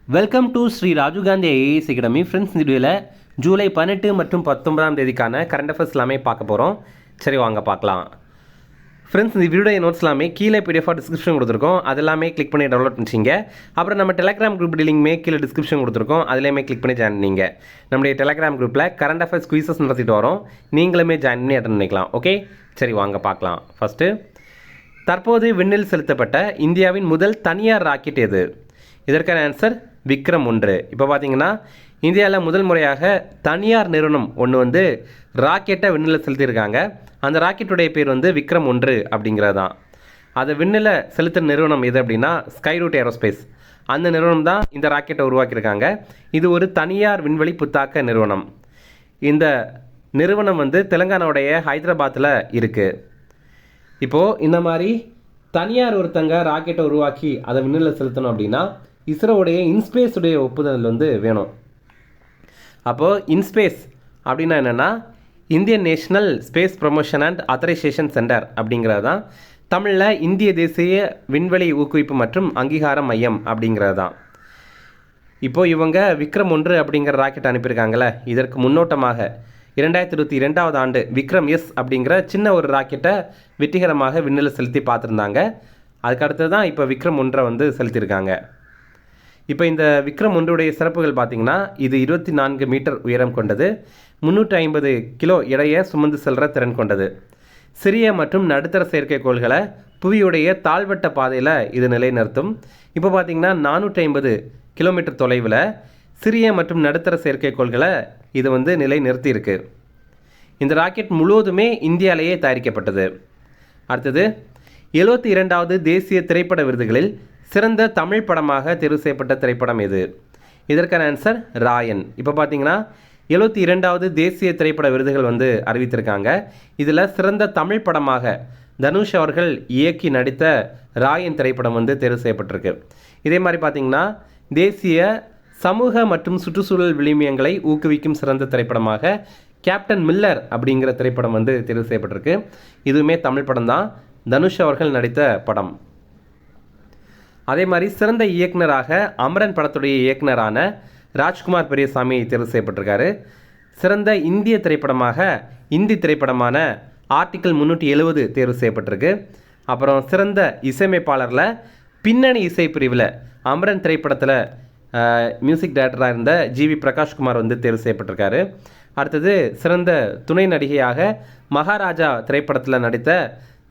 Welcome to Shri Rajiv Gandhi IAS academy. Friends, இந்த வீடியோவில் ஜூலை 18 மற்றும் 19ஆம் தேதிக்கான கரண்ட் அஃபேர்ஸ் எல்லாமே பார்க்க போகிறோம். சரி, வாங்க பார்க்கலாம். ஃப்ரெண்ட்ஸ், இந்த வீடியோ நோட்ஸ் எல்லாமே கீழே பிடிஎஃபாக டிஸ்கிரிப்ஷன் கொடுத்துருக்கோம். அது எல்லாமே கிளிக் பண்ணி டவுன்லோட் பண்ணிச்சிங்க. அப்புறம் நம்ம டெலிகிராம் குரூப் லிங்க்மே கீழே டிஸ்கிரிப்ஷன் கொடுத்துருக்கோம். அதிலேயுமே கிளிக் பண்ணி ஜாயின் பண்ணிங்க. நம்முடைய டெலிகிராம் குரூப்பில் கரண்ட் அஃபேர்ஸ் குயிசஸ் நடத்திட்டு வரோம். நீங்களுமே ஜாயின் பண்ணி அட்டன் பண்ணிக்கலாம். ஓகே, சரி வாங்க பார்க்கலாம். ஃபஸ்ட்டு, தற்போது விண்ணில் செலுத்தப்பட்ட இந்தியாவின் முதல் தனியார் ராக்கெட் எது? இதற்கான ஆன்சர் விக்ரம் 1. இப்போ பார்த்தீங்கன்னா இந்தியாவில் முதல் முறையாக தனியார் நிறுவனம் ஒன்று ராக்கெட்டை விண்ணில் செலுத்தியிருக்காங்க. அந்த ராக்கெட்டுடைய பேர் விக்ரம் 1 அப்படிங்கிறது தான். அதை விண்ணில் செலுத்துகிற நிறுவனம் எது அப்படின்னா ஸ்கைரூட் ஏரோஸ்பேஸ். அந்த நிறுவனம் தான் இந்த ராக்கெட்டை உருவாக்கியிருக்காங்க. இது ஒரு தனியார் விண்வெளி புத்தாக்க நிறுவனம். இந்த நிறுவனம் தெலுங்கானாவுடைய ஹைதராபாத்தில் இருக்குது. இப்போது இந்த மாதிரி தனியார் ஒருத்தங்க ராக்கெட்டை உருவாக்கி அதை விண்ணில் செலுத்தணும் அப்படின்னா இஸ்ரோவுடைய இன்ஸ்பேஸுடைய ஒப்புதல் வேணும். அப்போது இன்ஸ்பேஸ் அப்படின்னா என்னென்னா Indian national space promotion and authorisation centre அப்படிங்கிறது தான். தமிழில் இந்திய தேசிய விண்வெளி ஊக்குவிப்பு மற்றும் அங்கீகார மையம் அப்படிங்கிறது தான். இப்போது இவங்க விக்ரம் 1 அப்படிங்கிற ராக்கெட் அனுப்பியிருக்காங்களே, இதற்கு முன்னோட்டமாக 2022ஆவது ஆண்டு விக்ரம் எஸ் அப்படிங்கிற சின்ன ஒரு ராக்கெட்டை வெற்றிகரமாக விண்ணில் செலுத்தி பார்த்துருந்தாங்க. அதுக்கடுத்து தான் இப்போ விக்ரம் 1 செலுத்தியிருக்காங்க. இப்போ இந்த விக்ரம் 1 சிறப்புகள் பார்த்திங்கன்னா, இது 24 மீட்டர் உயரம் கொண்டது, 350 கிலோ எடையை சுமந்து செல்கிற திறன் கொண்டது. சிறிய மற்றும் நடுத்தர செயற்கைக்கோள்களை புவியுடைய தாழ்வட்ட பாதையில் இது நிலைநிறுத்தும். இப்போ பார்த்திங்கன்னா 450 கிலோமீட்டர் தொலைவில் சிறிய மற்றும் நடுத்தர செயற்கைக்கோள்களை இது நிலை நிறுத்தியிருக்கு. இந்த ராக்கெட் முழுவதுமே இந்தியாவிலேயே தயாரிக்கப்பட்டது. அடுத்தது, 72வது தேசிய திரைப்பட விருதுகளில் சிறந்த தமிழ் படமாக தேர்வு செய்யப்பட்ட திரைப்படம் எது? இதற்கான ஆன்சர் ராயன். இப்போ பார்த்தீங்கன்னா 72வது தேசிய திரைப்பட விருதுகள் அறிவித்திருக்காங்க. இதில் சிறந்த தமிழ் படமாக தனுஷ் அவர்கள் இயக்கி நடித்த ராயன் திரைப்படம் தேர்வு செய்யப்பட்டிருக்கு. இதே மாதிரி பார்த்தீங்கன்னா தேசிய சமூக மற்றும் சுற்றுச்சூழல் விளிமியங்களை ஊக்குவிக்கும் சிறந்த திரைப்படமாக கேப்டன் மில்லர் அப்படிங்கிற திரைப்படம் தேர்வு செய்யப்பட்டிருக்கு. இதுவுமே தமிழ் படம் தான், தனுஷ் அவர்கள் நடித்த படம். அதே மாதிரி சிறந்த இயக்குனராக அமரன் படத்துடைய இயக்குனரான ராஜ்குமார் பெரியசாமி தேர்வு செய்யப்பட்டிருக்காரு. சிறந்த இந்திய திரைப்படமாக இந்தி திரைப்படமான ஆர்டிக்கிள் 370 தேர்வு செய்யப்பட்டிருக்கு. அப்புறம் சிறந்த இசையமைப்பாளரில் பின்னணி இசை பிரிவில் அமரன் திரைப்படத்தில் மியூசிக் டைரக்டராக இருந்த ஜிவி பிரகாஷ்குமார் தேர்வு செய்யப்பட்டிருக்காரு. அடுத்தது சிறந்த துணை நடிகையாக மகாராஜா திரைப்படத்தில் நடித்த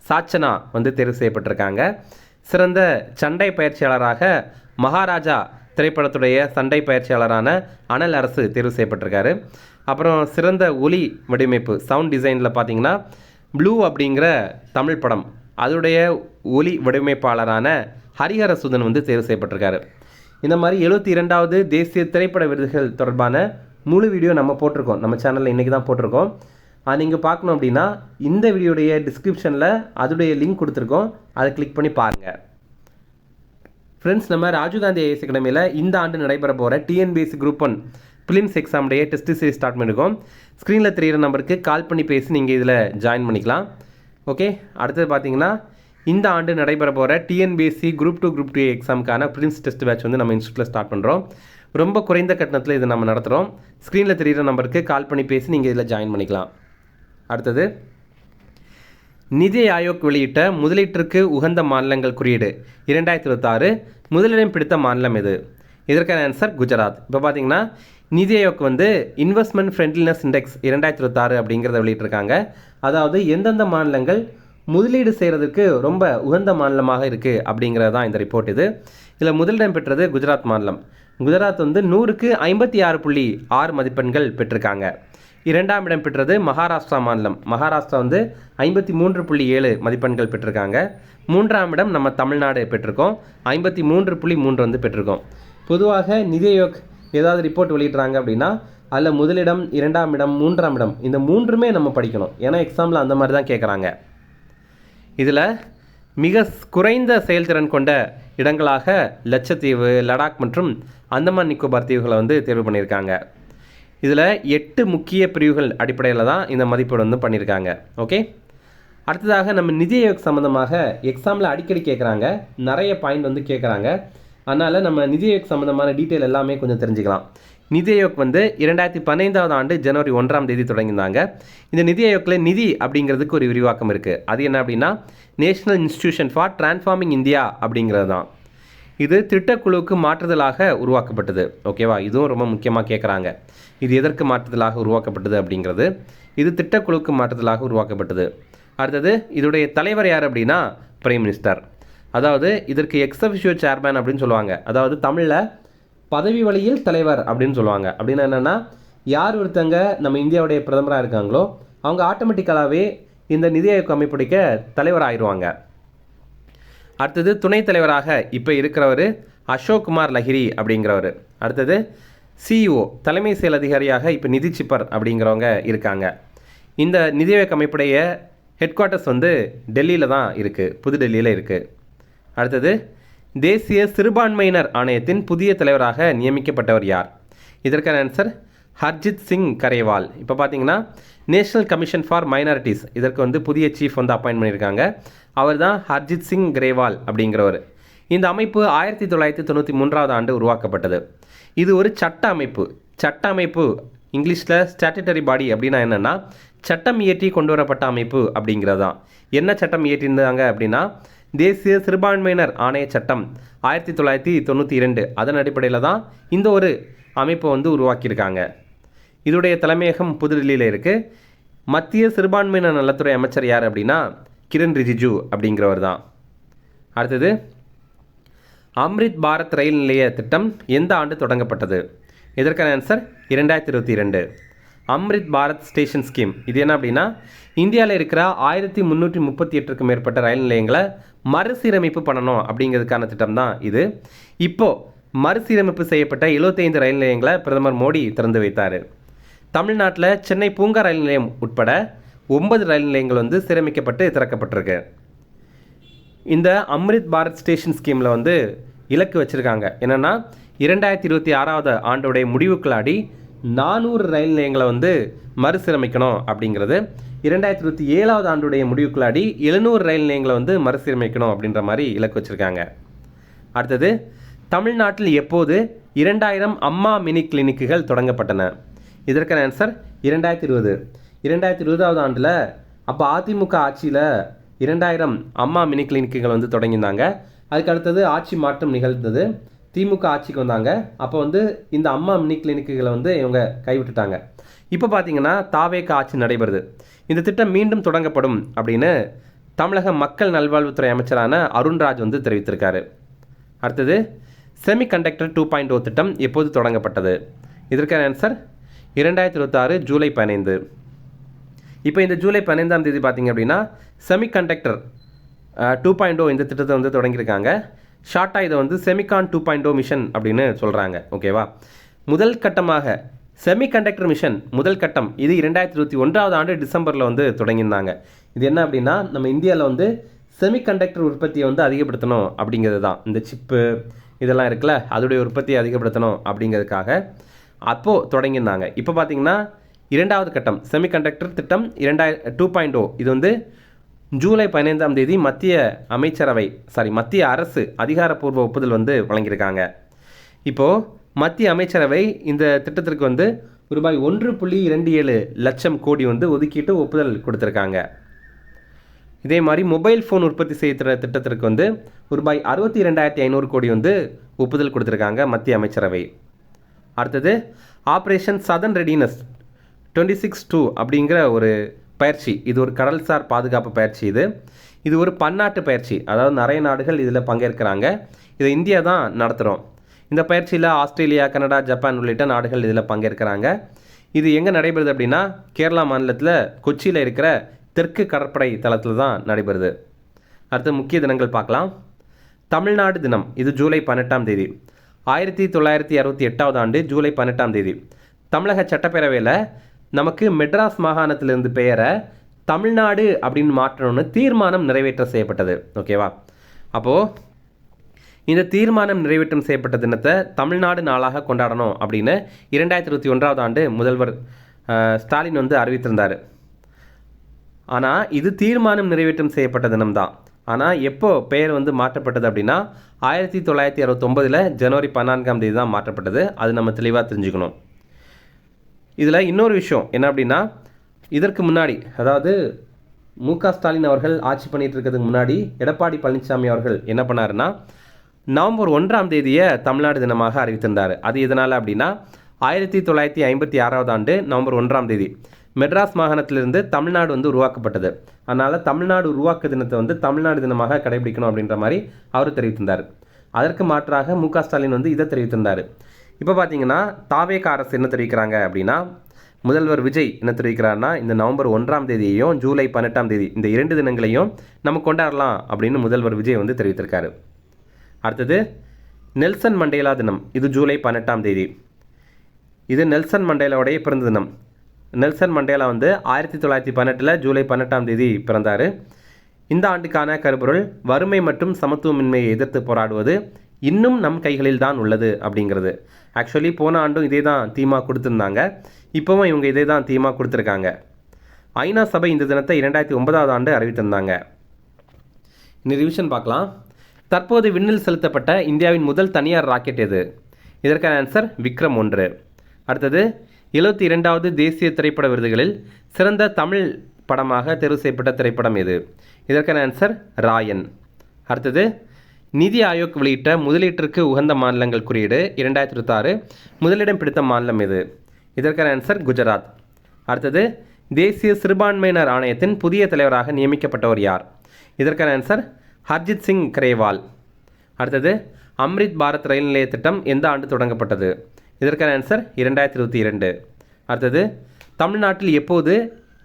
சாச்சனா தேர்வு செய்யப்பட்டிருக்காங்க. சிறந்த சண்டை பயிற்சியாளராக மகாராஜா திரைப்படத்துடைய சண்டை பயிற்சியாளரான அனல் அரசு தேர்வு செய்யப்பட்டிருக்காரு. அப்புறம் சிறந்த ஒலி வடிவமைப்பு சவுண்ட் டிசைனில் பார்த்தீங்கன்னா ப்ளூ அப்படிங்கிற தமிழ் படம் அதோடைய ஒலி வடிவமைப்பாளரான ஹரிஹரசுதன் தேர்வு செய்யப்பட்டிருக்காரு. இந்த மாதிரி 72வது தேசிய திரைப்பட விருதுகள் தொடர்பான முழு வீடியோ நம்ம போட்டிருக்கோம், நம்ம சேனலில் இன்றைக்கி தான் போட்டிருக்கோம். அது நீங்கள் பார்க்கணும் அப்படின்னா இந்த வீடியோடைய டிஸ்கிரிப்ஷனில் அதோடைய லிங்க் கொடுத்துருக்கோம், அதை கிளிக் பண்ணி பாருங்கள். ஃப்ரெண்ட்ஸ், நம்ம ராஜீவ் காந்தி ஐஏஎஸ் அகாடமியில் இந்த ஆண்டு நடைபெற போகிற டிஎன்பிஎஸ்சி குரூப் 1 பிலிம்ஸ் எக்ஸாமுடைய டெஸ்ட் சீரிஸ் ஸ்டார்ட் பண்ணியிருக்கோம். ஸ்க்ரீனில் தெரிகிற நம்பருக்கு கால் பண்ணி பேசி நீங்கள் இதில் ஜாயின் பண்ணிக்கலாம். ஓகே, அடுத்தது பார்த்தீங்கன்னா இந்த ஆண்டு நடைபெற போகிற டிஎன்பிஎஸ்சி குரூப் 2 குரூப் 2 எக்ஸாமுக்கான பிலிம்ஸ் டெஸ்ட் பேட்ச் நம்ம இன்ஸ்டியூட்டில் ஸ்டார்ட் பண்ணுறோம். ரொம்ப குறைந்த கட்டணத்தில் இதை நம்ம நடத்துகிறோம். ஸ்க்ரீனில் தெரிகிற நம்பருக்கு கால் பண்ணி பேசி நீங்கள் இதில் ஜாயின் பண்ணிக்கலாம். அடுத்தது, நிதி ஆயோக் வெளியிட்ட முதலீட்டிற்கு உகந்த மாநிலங்கள் குறியீடு 2026 முதலிடம் பிடித்த மாநிலம் எது? இதற்கான ஆன்சர் குஜராத். இப்போ பார்த்தீங்கன்னா நிதி ஆயோக் இன்வெஸ்ட்மெண்ட் ஃப்ரெண்ட்லினஸ் இண்டெக்ஸ் 2026 அப்படிங்கிறத வெளியிட்டிருக்காங்க. அதாவது எந்தெந்த மாநிலங்கள் முதலீடு செய்கிறதுக்கு ரொம்ப உகந்த மாநிலமாக இருக்குது அப்படிங்கிறது தான் இந்த ரிப்போர்ட். இதில் முதலிடம் பெற்றது குஜராத் மாநிலம். குஜராத் 100க்கு 56.6 மதிப்பெண்கள் பெற்றிருக்காங்க. இரண்டாம் இடம் பெற்றது மகாராஷ்டிரா மாநிலம். மகாராஷ்டிரா 53.7 மதிப்பெண்கள் பெற்றிருக்காங்க. மூன்றாம் இடம் நம்ம தமிழ்நாடு பெற்றிருக்கோம், 53.3 பெற்றிருக்கோம். பொதுவாக நிதி ஆயோக் ஏதாவது ரிப்போர்ட் வெளியிட்றாங்க அப்படின்னா அதில் முதலிடம், இரண்டாம் இடம், மூன்றாம் இடம் இந்த மூன்றுமே நம்ம படிக்கணும். ஏன்னா எக்ஸாமில் அந்த மாதிரி தான் கேட்குறாங்க. இதில் மிக குறைந்த செயல்திறன் கொண்ட இடங்களாக லட்சத்தீவு, லடாக் மற்றும் அந்தமான் நிக்கோபார் தீவுகளை தேர்வு பண்ணியிருக்காங்க. இதில் 8 முக்கிய பிரிவுகள் அடிப்படையில் தான் இந்த மதிப்பீடு பண்ணியிருக்காங்க. ஓகே, அடுத்ததாக நம்ம நிதி ஆயோக் சம்மந்தமாக எக்ஸாமில் அடிக்கடி கேட்குறாங்க, நிறைய பாயிண்ட் கேட்குறாங்க. அதனால் நம்ம நிதி ஆயோக் சம்மந்தமான டீட்டெயில் எல்லாமே கொஞ்சம் தெரிஞ்சுக்கலாம். நிதி ஆயோக் வந்து 2015ஆவது ஆண்டு ஜனவரி 1ஆம் தேதி தொடங்கியிருந்தாங்க. இந்த நிதி ஆயோக்கில் நிதி அப்படிங்கிறதுக்கு ஒரு விரிவாக்கம் இருக்குது. அது என்ன அப்படின்னா national institution for transforming India அப்படிங்கிறது தான். இது திட்டக்குழுவுக்கு மாற்றுதலாக உருவாக்கப்பட்டது. ஓகேவா, இதுவும் ரொம்ப முக்கியமாக கேட்குறாங்க. இது எதற்கு மாற்றுதலாக உருவாக்கப்பட்டது அப்படிங்கிறது. இது திட்டக்குழுவுக்கு மாற்றுதலாக உருவாக்கப்பட்டது. அடுத்தது இதோடைய தலைவர் யார் அப்படின்னா பிரைம் மினிஸ்டர். அதாவது இதற்கு எக்ஸ் அஃபிஷியோ சேர்மேன் அப்படின்னு சொல்லுவாங்க. அதாவது தமிழில் பதவி வழியில் தலைவர் அப்படின்னு சொல்லுவாங்க. அப்படின்னா என்னென்னா யார் ஒருத்தங்க நம்ம இந்தியாவுடைய பிரதமராக இருக்காங்களோ அவங்க ஆட்டோமேட்டிக்கலாகவே இந்த நிதி ஆயோக் அமைப்புடைய தலைவர் ஆயிடுவாங்க. அடுத்தது துணைத் தலைவராக இப்போ இருக்கிறவர் அசோக் குமார் லஹிரி அப்படிங்கிறவர். அடுத்தது சிஇஓ தலைமை செயல் அதிகாரியாக இப்போ நிதி சிப்பர் அப்படிங்கிறவங்க இருக்காங்க. இந்த நிதி ஆயோக் அமைப்புடைய ஹெட் குவார்ட்டர்ஸ் வந்து டெல்லியில் தான் இருக்குது, புதுடெல்லியில் இருக்குது. அடுத்தது தேசிய சிறுபான்மையினர் ஆணையத்தின் புதிய தலைவராக நியமிக்கப்பட்டவர் யார்? இதற்கான ஆன்சர் ஹர்ஜித் சிங் கரேவால். இப்போ பார்த்தீங்கன்னா நேஷனல் கமிஷன் ஃபார் மைனாரிட்டிஸ் இதற்கு வந்து புதிய சீஃப் வந்து அப்பாயின்ட் பண்ணியிருக்காங்க. அவர் தான் ஹர்ஜித் சிங் கிரேவால் அப்படிங்கிறவர். இந்த அமைப்பு 1993ஆவது ஆண்டு உருவாக்கப்பட்டது. இது ஒரு சட்ட அமைப்பு. சட்ட அமைப்பு இங்கிலீஷில் ஸ்டாட்யூட்டரி பாடி அப்படின்னா என்னென்னா சட்டம் இயற்றி கொண்டு வரப்பட்ட அமைப்பு அப்படிங்கிறது தான். என்ன சட்டம் இயற்றியிருந்தாங்க அப்படின்னா தேசிய சிறுபான்மையினர் ஆணைய சட்டம் 1992 அதன் அடிப்படையில் தான் இந்த ஒரு அமைப்பை வந்து உருவாக்கியிருக்காங்க. இதோடைய தலைமையகம் புதுடெல்லியில் இருக்குது. மத்திய சிறுபான்மையினர் நலத்துறை அமைச்சர் யார் அப்படின்னா கிரண் ரிஜிஜு அப்படிங்கிறவர் தான். அடுத்தது அம்ரித் பாரத் ரயில் நிலைய திட்டம் எந்த ஆண்டு தொடங்கப்பட்டது? இதற்கான answer 2022. Amrit Bharat station scheme இது என்ன அப்படின்னா இந்தியாவில் இருக்கிற 1338க்கும் மேற்பட்ட ரயில் நிலையங்களை மறுசீரமைப்பு பண்ணணும் அப்படிங்கிறதுக்கான திட்டம் தான் இது. இப்போது மறுசீரமைப்பு செய்யப்பட்ட 75 ரயில் நிலையங்களை பிரதமர் மோடி திறந்து வைத்தார். தமிழ்நாட்டில் சென்னை பூங்கா ரயில் நிலையம் உட்பட 9 ரயில் நிலையங்கள் வந்து சீரமைக்கப்பட்டு திறக்கப்பட்டிருக்கு. இந்த அம்ரித் பாரத் ஸ்டேஷன் ஸ்கீமில் வந்து இலக்கு வச்சுருக்காங்க என்னென்னா 2026ஆவது ஆண்டோடைய முடிவுக்குள்ளாடி 400 ரயில் நிலையங்களை வந்து மறுசீரமைக்கணும் அப்படிங்கிறது. 2027ஆவது ஆண்டுடைய முடிவுக்குள்ளாடி 700 ரயில் நிலையங்களை வந்து மறுசீரமைக்கணும் அப்படின்ற மாதிரி இலக்கு வச்சுருக்காங்க. அடுத்தது தமிழ்நாட்டில் எப்போது 2000 அம்மா மினி கிளினிக்குகள் தொடங்கப்பட்டன? இதற்கான ஆன்சர் 2020. 2020ஆவது ஆண்டில் அப்போ அதிமுக ஆட்சியில் 2000 அம்மா மினி கிளினிக்குகள் வந்து தொடங்கியிருந்தாங்க. அதுக்கு அடுத்தது ஆட்சி மாற்றம் நிகழ்ந்தது. திமுக ஆட்சிக்கு வந்தாங்க. அப்போ வந்து இந்த அம்மா மினி கிளினிக்குகளை வந்து இவங்க கைவிட்டுட்டாங்க. இப்போ பார்த்தீங்கன்னா தாவேக ஆட்சி நடைபெறுது. இந்த திட்டம் மீண்டும் தொடங்கப்படும் அப்படின்னு தமிழக மக்கள் நல்வாழ்வுத்துறை அமைச்சரான அருண்ராஜ் வந்து தெரிவித்திருக்காரு. அடுத்தது செமிகண்டக்டர் 2.0 திட்டம் எப்போது தொடங்கப்பட்டது? இதற்கான ஆன்சர் 2026 ஜூலை 15. இப்போ இந்த ஜூலை 15ஆம் தேதி பார்த்தீங்க அப்படின்னா செமிகண்டக்டர் 2.0 இந்த திட்டத்தை வந்து தொடங்கியிருக்காங்க. ஷார்ட்டாக இதை வந்து செமிகான் 2.0 மிஷன் அப்படின்னு சொல்கிறாங்க. ஓகேவா, முதல் கட்டமாக செமிகண்டக்டர் மிஷன் முதல் கட்டம் இது 2021ஆவது ஆண்டு டிசம்பரில் வந்து தொடங்கியிருந்தாங்க. இது என்ன அப்படின்னா நம்ம இந்தியாவில் வந்து செமிகண்டக்டர் உற்பத்தியை வந்து அதிகப்படுத்தணும் அப்படிங்கிறது தான். இந்த சிப்பு இதெல்லாம் இருக்குல்ல அதோடைய உற்பத்தியை அதிகப்படுத்தணும் அப்படிங்கிறதுக்காக அப்போது தொடங்கியிருந்தாங்க. இப்போ பார்த்தீங்கன்னா 2வது கட்டம் செமிகண்டக்டர் திட்டம் 2.0 இது வந்து ஜூலை 15ஆம் தேதி மத்திய அரசு அதிகாரப்பூர்வ ஒப்புதல் வந்து வழங்கியிருக்காங்க. இப்போது மத்திய அமைச்சரவை இந்த திட்டத்திற்கு வந்து ரூபாய் 1.27 லட்சம் கோடி வந்து ஒதுக்கிட்டு ஒப்புதல் கொடுத்துருக்காங்க. இதே மாதிரி மொபைல் ஃபோன் உற்பத்தி செய்கிற திட்டத்திற்கு வந்து ரூபாய் 62,500 கோடி வந்து ஒப்புதல் கொடுத்துருக்காங்க மத்திய அமைச்சரவை. அடுத்தது ஆப்ரேஷன் சதன் ரெடினஸ் 26-2 அப்படிங்கிற ஒரு பயிற்சி. இது ஒரு கடல்சார் பாதுகாப்பு பயிற்சி. இது ஒரு பன்னாட்டு பயிற்சி. அதாவது நிறைய நாடுகள் இதில் பங்கேற்கிறாங்க. இதை இந்தியா தான் நடத்துகிறோம். இந்த பயிற்சியில் ஆஸ்திரேலியா, கனடா, ஜப்பான் உள்ளிட்ட நாடுகள் இதில் பங்கேற்கிறாங்க. இது எங்கே நடைபெறுது அப்படின்னா கேரளா மாநிலத்தில் கொச்சியில் இருக்கிற தெற்கு கடற்படை தளத்தில் தான் நடைபெறுது. அடுத்த முக்கிய தினங்கள் பார்க்கலாம். தமிழ்நாடு தினம் இது ஜூலை 18ஆம் தேதி. 1968ஆவது ஆண்டு ஜூலை 18ஆம் தேதி தமிழக சட்டப்பேரவையில் நமக்கு மெட்ராஸ் மாகாணத்திலிருந்து பெயரை தமிழ்நாடு அப்படின்னு மாற்றணும்னு தீர்மானம் நிறைவேற்ற செய்யப்பட்டது. ஓகேவா, அப்போது இந்த தீர்மானம் நிறைவேற்றம் செய்யப்பட்ட தினத்தை தமிழ்நாடு நாளாக கொண்டாடணும் அப்படின்னு 2021ஆவது ஆண்டு முதல்வர் ஸ்டாலின் வந்து அறிவித்திருந்தார். ஆனால் இது தீர்மானம் நிறைவேற்றம் செய்யப்பட்ட தினம்தான். ஆனால் எப்போ பெயர் வந்து மாற்றப்பட்டது அப்படின்னா 1969 ஜனவரி 14ஆம் தேதி தான் மாற்றப்பட்டது. அது நம்ம தெளிவாக தெரிஞ்சுக்கணும். இதில் இன்னொரு விஷயம் என்ன அப்படின்னா, இதற்கு முன்னாடி அதாவது மு.க. ஸ்டாலின் அவர்கள் ஆட்சி பண்ணிட்டு இருக்கிறதுக்கு முன்னாடி எடப்பாடி பழனிசாமி அவர்கள் என்ன பண்ணாருன்னா, நவம்பர் 1ஆம் தேதியை தமிழ்நாடு தினமாக அறிவித்திருந்தார். அது எதனால் அப்படின்னா 1956ஆவது ஆண்டு நவம்பர் 1ஆம் தேதி மெட்ராஸ் மாகாணத்திலிருந்து தமிழ்நாடு வந்து உருவாக்கப்பட்டது. அதனால் தமிழ்நாடு உருவாக்க தினத்தை வந்து தமிழ்நாடு தினமாக கடைபிடிக்கணும் அப்படின்ற மாதிரி அவர் தெரிவித்திருந்தார். அதற்கு மாற்றாக மு.க. ஸ்டாலின் வந்து இதை தெரிவித்திருந்தார். இப்போ பார்த்தீங்கன்னா தாவேக அரசு என்ன தெரிவிக்கிறாங்க அப்படின்னா, முதல்வர் விஜய் என்ன தெரிவிக்கிறாருன்னா, இந்த நவம்பர் 1ஆம் தேதியையும் ஜூலை 18ஆம் தேதி இந்த 2 தினங்களையும் நம்ம கொண்டாடலாம் அப்படின்னு முதல்வர் விஜய் வந்து தெரிவித்திருக்காரு. அடுத்தது நெல்சன் மண்டேலா தினம். இது ஜூலை 18ஆம் தேதி. இது நெல்சன் மண்டேலாவுடைய பிறந்த தினம். நெல்சன் மண்டேலா வந்து 1918 ஜூலை 18ஆம் தேதி பிறந்தார். இந்த ஆண்டுக்கான கருப்பொருள் வறுமை மற்றும் சமத்துவமின்மையை எதிர்த்து போராடுவது இன்னும் நம் கைகளில் தான் உள்ளது அப்படிங்கிறது. ஆக்சுவலி போன ஆண்டும் இதே தான் தீமா கொடுத்துருந்தாங்க. இப்போவும் இவங்க இதே தான் தீமா கொடுத்துருக்காங்க. ஐநா சபை இந்த தினத்தை 2009ஆவது ஆண்டு அறிவித்திருந்தாங்க. இந்த ரிவிஷன் பார்க்கலாம். தற்போது விண்ணில் செலுத்தப்பட்ட இந்தியாவின் முதல் தனியார் ராக்கெட் எது? இதற்கான ஆன்சர் விக்ரம் 1. அடுத்தது 72வது தேசிய திரைப்பட விருதுகளில் சிறந்த தமிழ் படமாக தேர்வு செய்யப்பட்ட திரைப்படம் எது? இதற்கான ஆன்சர் ராயன். அடுத்தது நிதி ஆயோக் வெளியிட்ட முதலீட்டிற்கு உகந்த மாநிலங்கள் குறியீடு 2026 முதலிடம் பிடித்த மாநிலம் எது? இதற்கான ஆன்சர் குஜராத். அடுத்தது தேசிய சிறுபான்மையினர் ஆணையத்தின் புதிய தலைவராக நியமிக்கப்பட்டவர் யார்? இதற்கான ஆன்சர் ஹர்ஜித் சிங் கிரேவால். அடுத்தது அம்ரித் பாரத் ரயில் நிலைய திட்டம் எந்த ஆண்டு தொடங்கப்பட்டது? இதற்கான ஆன்சர் 2022. அடுத்தது தமிழ்நாட்டில் எப்போது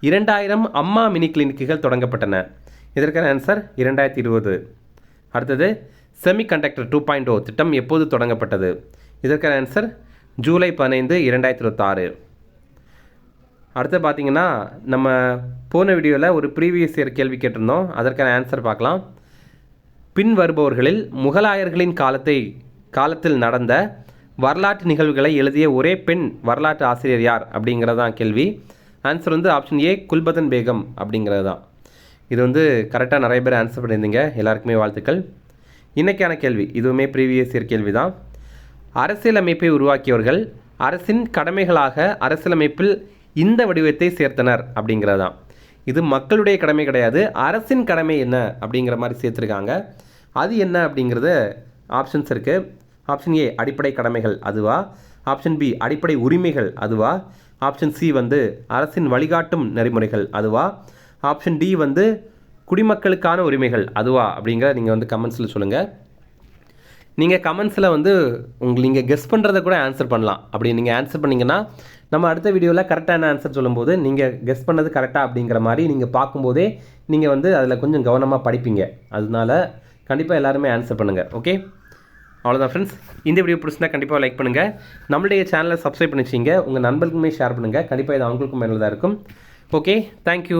2000 அம்மா மினி கிளினிக்குகள் தொடங்கப்பட்டன? இதற்கான ஆன்சர் 2020. அடுத்தது செமிகண்டக்டர் 2.0 திட்டம் எப்போது தொடங்கப்பட்டது? இதற்கான ஆன்சர் ஜூலை 15, 2026. அடுத்து பார்த்தீங்கன்னா நம்ம போன வீடியோவில் ஒரு ப்ரீவியஸ் இயர் கேள்வி கேட்டிருந்தோம். அதற்கான ஆன்சர் பார்க்கலாம். பின் வருபவர்களில் முகலாயர்களின் காலத்தில் நடந்த வரலாற்று நிகழ்வுகளை எழுதிய ஒரே பெண் வரலாற்று ஆசிரியர் யார் அப்படிங்கிறதான் கேள்வி. ஆன்சர் வந்து ஆப்ஷன் ஏ குல்பதன் பேகம் அப்படிங்கிறது தான். இது வந்து கரெக்டாக நிறைய பேர் ஆன்சர் பண்ணியிருந்தீங்க. எல்லாருக்குமே வாழ்த்துக்கள். இன்றைக்கான கேள்வி இதுவுமே ப்ரீவியஸ் இயர் கேள்வி தான். அரசியலமைப்பை உருவாக்கியவர்கள் அரசின் கடமைகளாக அரசியலமைப்பில் இந்த வடிவத்தை சேர்த்தனர் அப்படிங்கிறது தான். இது மக்களுடைய கடமை கிடையாது, அரசின் கடமை என்ன அப்படிங்கிற மாதிரி சேர்த்துருக்காங்க. அது என்ன அப்படிங்கிறது ஆப்ஷன்ஸ் இருக்குது. ஆப்ஷன் ஏ அடிப்படை கடமைகள் அதுவா? ஆப்ஷன் பி அடிப்படை உரிமைகள் அதுவா? ஆப்ஷன் சி வந்து அரசின் வழிகாட்டும் நெறிமுறைகள் அதுவா? ஆப்ஷன் டி வந்து குடிமக்களுக்கான உரிமைகள் அதுவா? அப்படிங்கிற நீங்கள் வந்து கமெண்ட்ஸில் சொல்லுங்கள். நீங்கள் கமெண்ட்ஸில் வந்து நீங்கள் கெஸ் பண்ணுறதை கூட ஆன்சர் பண்ணலாம். அப்படி நீங்கள் ஆன்சர் பண்ணிங்கன்னா நம்ம அடுத்த வீடியோவில் கரெக்டான ஆன்சர் சொல்லும்போது நீங்கள் கெஸ் பண்ணது கரெக்டாக அப்படிங்கிற மாதிரி நீங்கள் பார்க்கும்போதே நீங்கள் வந்து அதில் கொஞ்சம் கவனமாக படிப்பீங்க. அதனால கண்டிப்பாக எல்லாருமே ஆன்சர் பண்ணுங்கள். ஓகே, அவ்வளோதான் ஃப்ரெண்ட்ஸ். இந்த வீடியோ பிடிச்சினா கண்டிப்பாக லைக் பண்ணுங்கள். நம்மளுடைய சேனலை சப்ஸ்கிரைப் பண்ணி வச்சிங்க. உங்கள் நண்பர்களுக்குமே ஷேர் பண்ணுங்கள். கண்டிப்பாக இது அவங்களுக்கும் மேலே தான் இருக்கும். Okay, thank you.